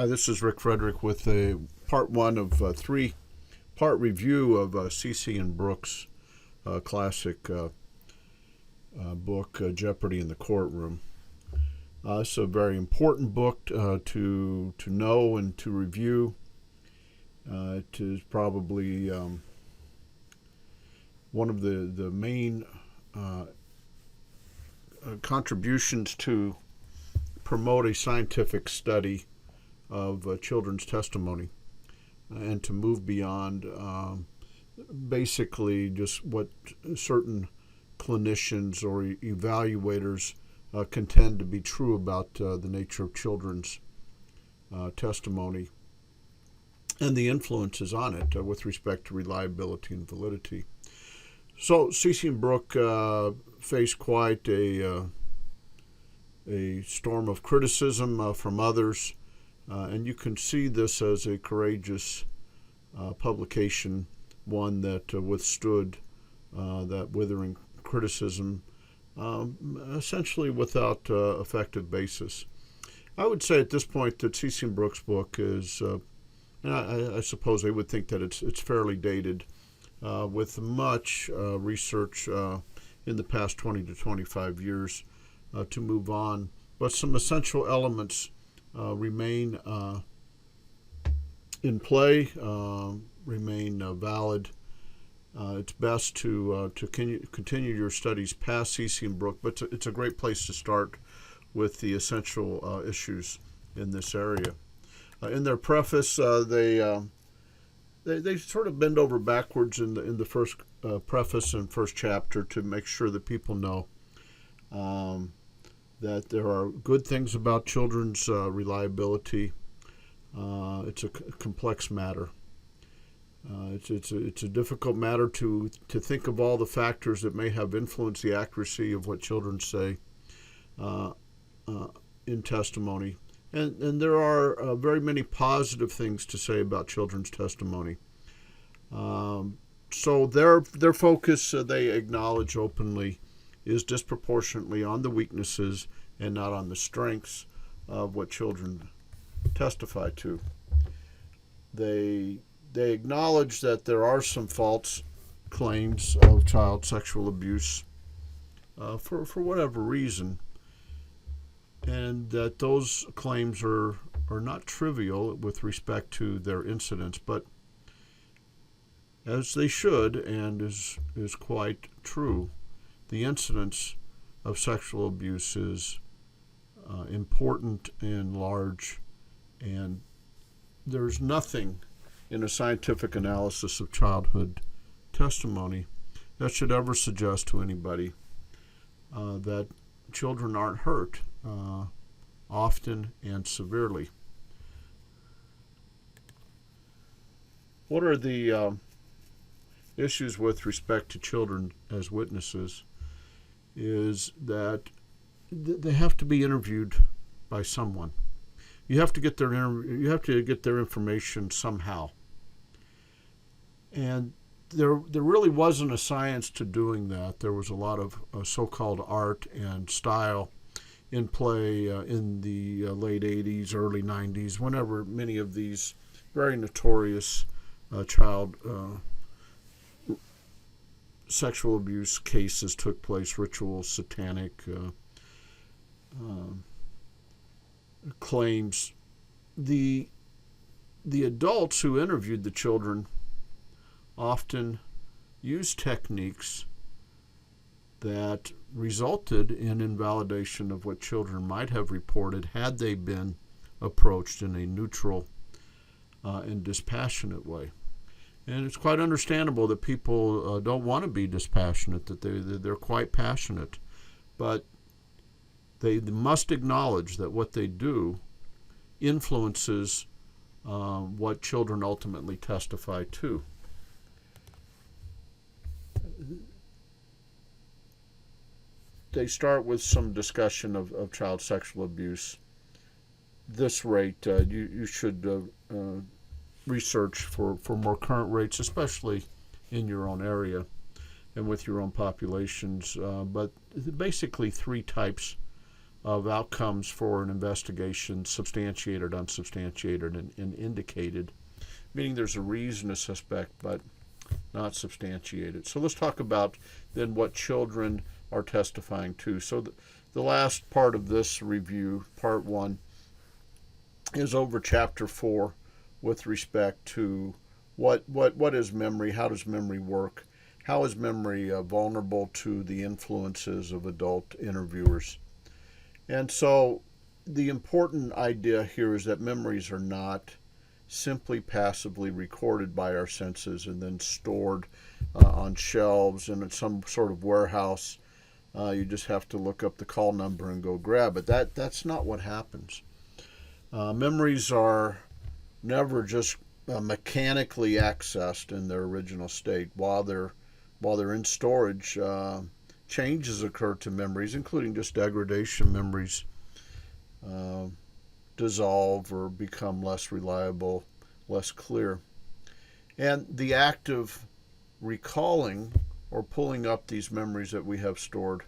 Hi, this is Rick Frederick with a part one of a three-part review of Ceci and Bruck's classic book, Jeopardy in the Courtroom. It's a very important book to know and to review. It is probably one of the main contributions to promote a scientific study of children's testimony and to move beyond basically just what certain clinicians or evaluators contend to be true about the nature of children's testimony and the influences on it with respect to reliability and validity. So Ceci and Bruck faced quite a storm of criticism from others. And you can see this as a courageous publication, one that withstood that withering criticism, essentially without effective basis. I would say at this point that Ceci and Bruck's book is, and I suppose they would think that it's fairly dated, with much research in the past 20 to 25 years to move on, but some essential elements remain in play, remain valid. It's best to continue your studies past Ceci and Bruck, but it's a great place to start with the essential issues in this area. In their preface, they sort of bend over backwards in the first preface and first chapter to make sure that people know that there are good things about children's reliability. It's a complex matter. It's a difficult matter to think of all the factors that may have influenced the accuracy of what children say in testimony. And there are very many positive things to say about children's testimony. So their focus, they acknowledge openly, is disproportionately on the weaknesses and not on the strengths of what children testify to. They acknowledge that there are some false claims of child sexual abuse for whatever reason, and that those claims are not trivial with respect to their incidents, but as they should and is quite true, the incidence of sexual abuse is important and large, and there's nothing in a scientific analysis of childhood testimony that should ever suggest to anybody that children aren't hurt often and severely. What are the issues with respect to children as witnesses is that they have to be interviewed by someone. You have to get their information somehow. And there really wasn't a science to doing that. There was a lot of so-called art and style in play in the late 80s, early 90s, whenever many of these very notorious child sexual abuse cases took place, ritual, satanic claims. The adults who interviewed the children often used techniques that resulted in invalidation of what children might have reported had they been approached in a neutral and dispassionate way. And it's quite understandable that people don't want to be dispassionate, that they're quite passionate. But they must acknowledge that what they do influences what children ultimately testify to. They start with some discussion of child sexual abuse. This rate, you should research for more current rates, especially in your own area and with your own populations. But basically three types of outcomes for an investigation, substantiated, unsubstantiated, and indicated, meaning there's a reason to suspect but not substantiated. So let's talk about then what children are testifying to. So the last part of this review, part 1, is over chapter 4 with respect to what is memory, how does memory work, how is memory vulnerable to the influences of adult interviewers. And so the important idea here is that memories are not simply passively recorded by our senses and then stored on shelves and in some sort of warehouse. You just have to look up the call number and go grab it. That's not what happens. Memories are never just mechanically accessed in their original state. While they're in storage, changes occur to memories, including just degradation. Memories dissolve or become less reliable, less clear. And the act of recalling or pulling up these memories that we have stored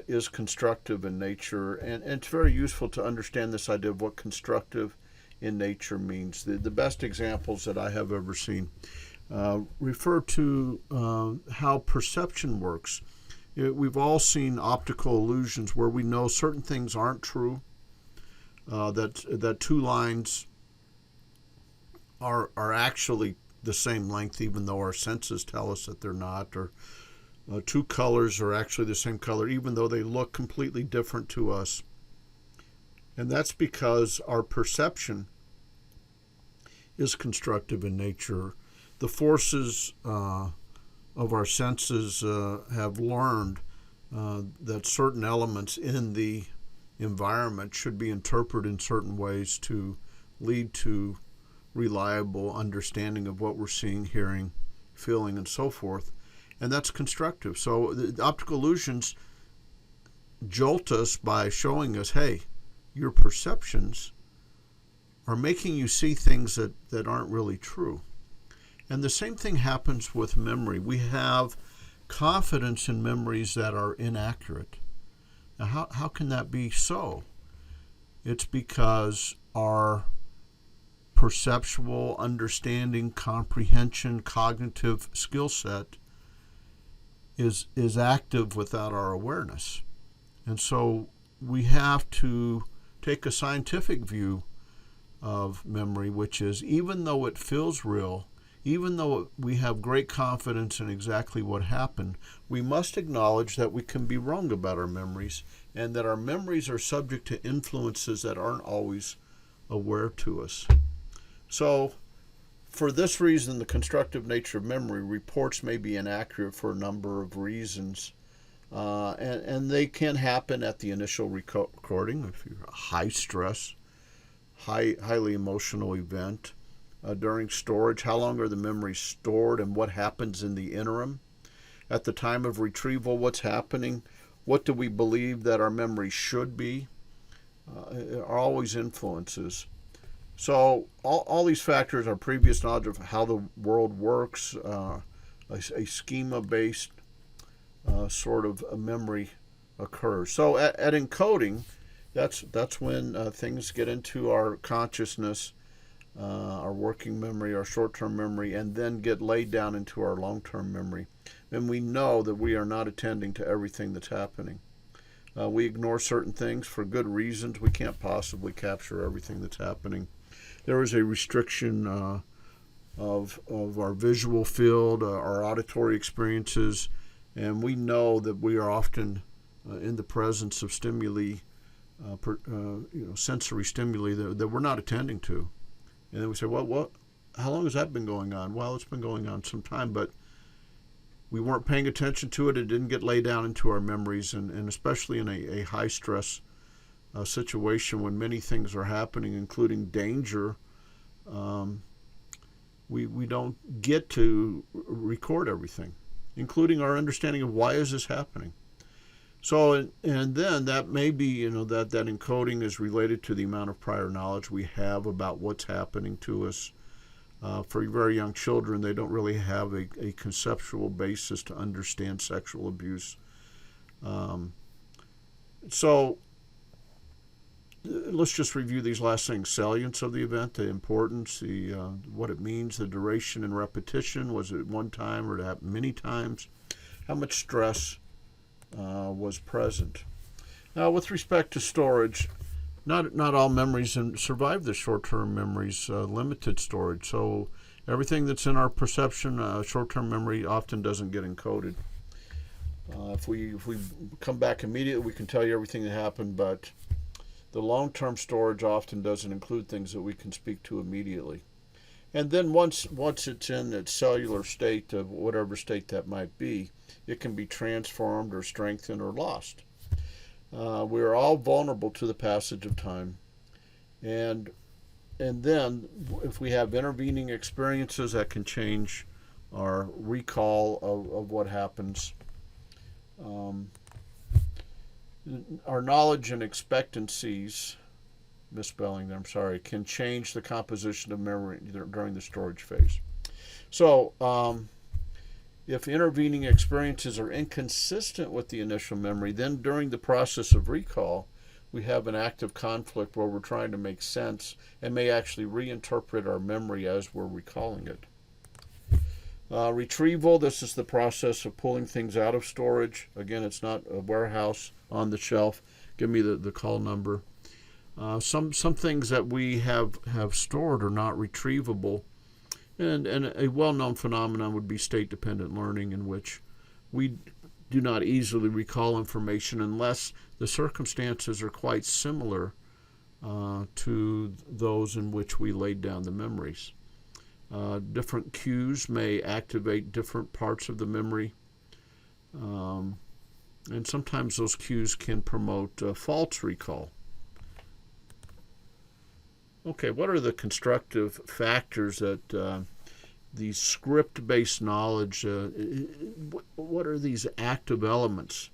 is constructive in nature, and it's very useful to understand this idea of what constructive in nature means. The best examples that I have ever seen refer to how perception works. We've all seen optical illusions where we know certain things aren't true, that two lines are actually the same length even though our senses tell us that they're not, or two colors are actually the same color even though they look completely different to us. And that's because our perception is constructive in nature. The forces of our senses have learned that certain elements in the environment should be interpreted in certain ways to lead to reliable understanding of what we're seeing, hearing, feeling, and so forth. And that's constructive. So the optical illusions jolt us by showing us, hey, your perceptions are making you see things that aren't really true. And the same thing happens with memory. We have confidence in memories that are inaccurate. Now, how can that be so? It's because our perceptual understanding, comprehension, cognitive skill set is active without our awareness. And so we have to take a scientific view of memory, which is even though it feels real, even though we have great confidence in exactly what happened, we must acknowledge that we can be wrong about our memories and that our memories are subject to influences that aren't always aware to us. So for this reason, the constructive nature of memory reports may be inaccurate for a number of reasons. And they can happen at the initial recording, if you're a high stress, highly emotional event. During storage, how long are the memories stored and what happens in the interim? At the time of retrieval, what's happening? What do we believe that our memory should be? Are always influences. So all these factors are previous knowledge of how the world works, a schema-based sort of a memory occurs. So at encoding, that's when things get into our consciousness, our working memory, our short-term memory, and then get laid down into our long-term memory. And we know that we are not attending to everything that's happening. We ignore certain things for good reasons. We can't possibly capture everything that's happening. There is a restriction of our visual field, our auditory experiences, and we know that we are often in the presence of stimuli, sensory stimuli that we're not attending to. And then we say, well, how long has that been going on? Well, it's been going on some time, but we weren't paying attention to it. It didn't get laid down into our memories, and especially in a high-stress situation when many things are happening, including danger, we don't get to record everything, including our understanding of why is this happening. So, and then that may be, that encoding is related to the amount of prior knowledge we have about what's happening to us. For very young children, they don't really have a conceptual basis to understand sexual abuse. So let's just review these last things. Salience of the event, the importance, what it means, the duration and repetition. Was it one time or did it happen many times? How much stress was present? Now, with respect to storage, not all memories survive the short-term memory's limited storage. So everything that's in our perception, short-term memory, often doesn't get encoded. If we come back immediately, we can tell you everything that happened, but the long-term storage often doesn't include things that we can speak to immediately. And then once it's in its cellular state, of whatever state that might be, it can be transformed or strengthened or lost. We are all vulnerable to the passage of time. And then if we have intervening experiences that can change our recall of what happens, our knowledge and expectancies, misspelling there, I'm sorry, can change the composition of memory during the storage phase. So if intervening experiences are inconsistent with the initial memory, then during the process of recall, we have an active conflict where we're trying to make sense and may actually reinterpret our memory as we're recalling it. Retrieval, this is the process of pulling things out of storage. Again, it's not a warehouse on the shelf. Give me the call number. Some things that we have stored are not retrievable. And a well-known phenomenon would be state-dependent learning, in which we do not easily recall information unless the circumstances are quite similar to those in which we laid down the memories. Different cues may activate different parts of the memory, and sometimes those cues can promote false recall. Okay, what are the constructive factors that these script-based knowledge, what are these active elements?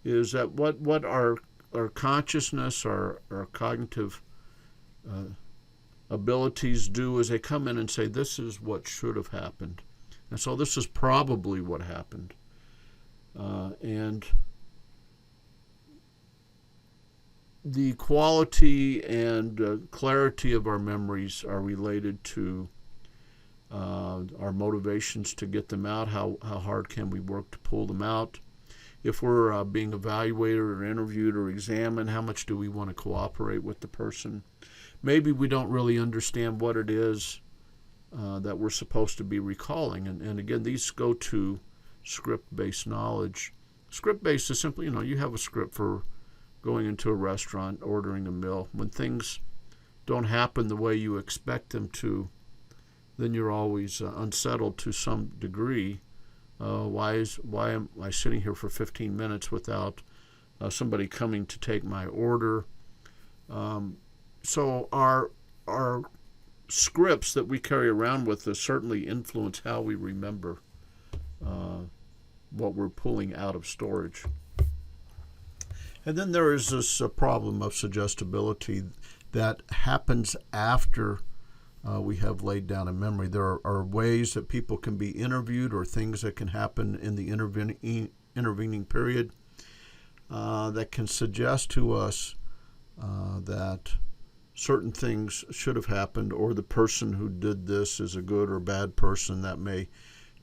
Is that what our consciousness, our cognitive abilities do is they come in and say, this is what should have happened. And so this is probably what happened. And the quality and clarity of our memories are related to our motivations to get them out. How hard can we work to pull them out? If we're being evaluated or interviewed or examined, how much do we want to cooperate with the person? Maybe we don't really understand what it is that we're supposed to be recalling. And again, these go to script-based knowledge. Script-based is simply, you have a script for going into a restaurant, ordering a meal. When things don't happen the way you expect them to, then you're always unsettled to some degree. Why am I sitting here for 15 minutes without somebody coming to take my order? So our scripts that we carry around with us certainly influence how we remember what we're pulling out of storage. And then there is this problem of suggestibility that happens after we have laid down a memory. There are ways that people can be interviewed or things that can happen in the intervening period that can suggest to us that certain things should have happened, or the person who did this is a good or bad person that may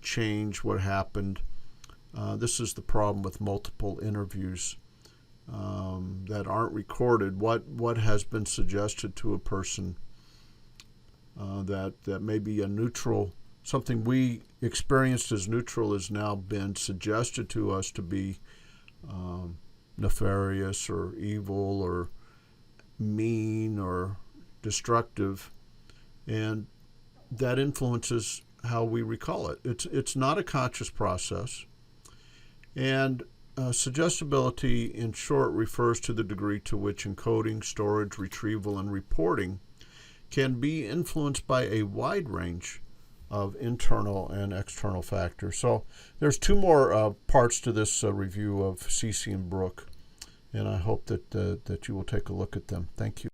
change what happened. This is the problem with multiple interviews that aren't recorded. What has been suggested to a person that may be a neutral, something we experienced as neutral has now been suggested to us to be nefarious or evil or mean or destructive, and that influences how we recall it. It's not a conscious process, and suggestibility, in short, refers to the degree to which encoding, storage, retrieval, and reporting can be influenced by a wide range of internal and external factors. So there's two more parts to this review of Ceci and Bruck, and I hope that you will take a look at them. Thank you.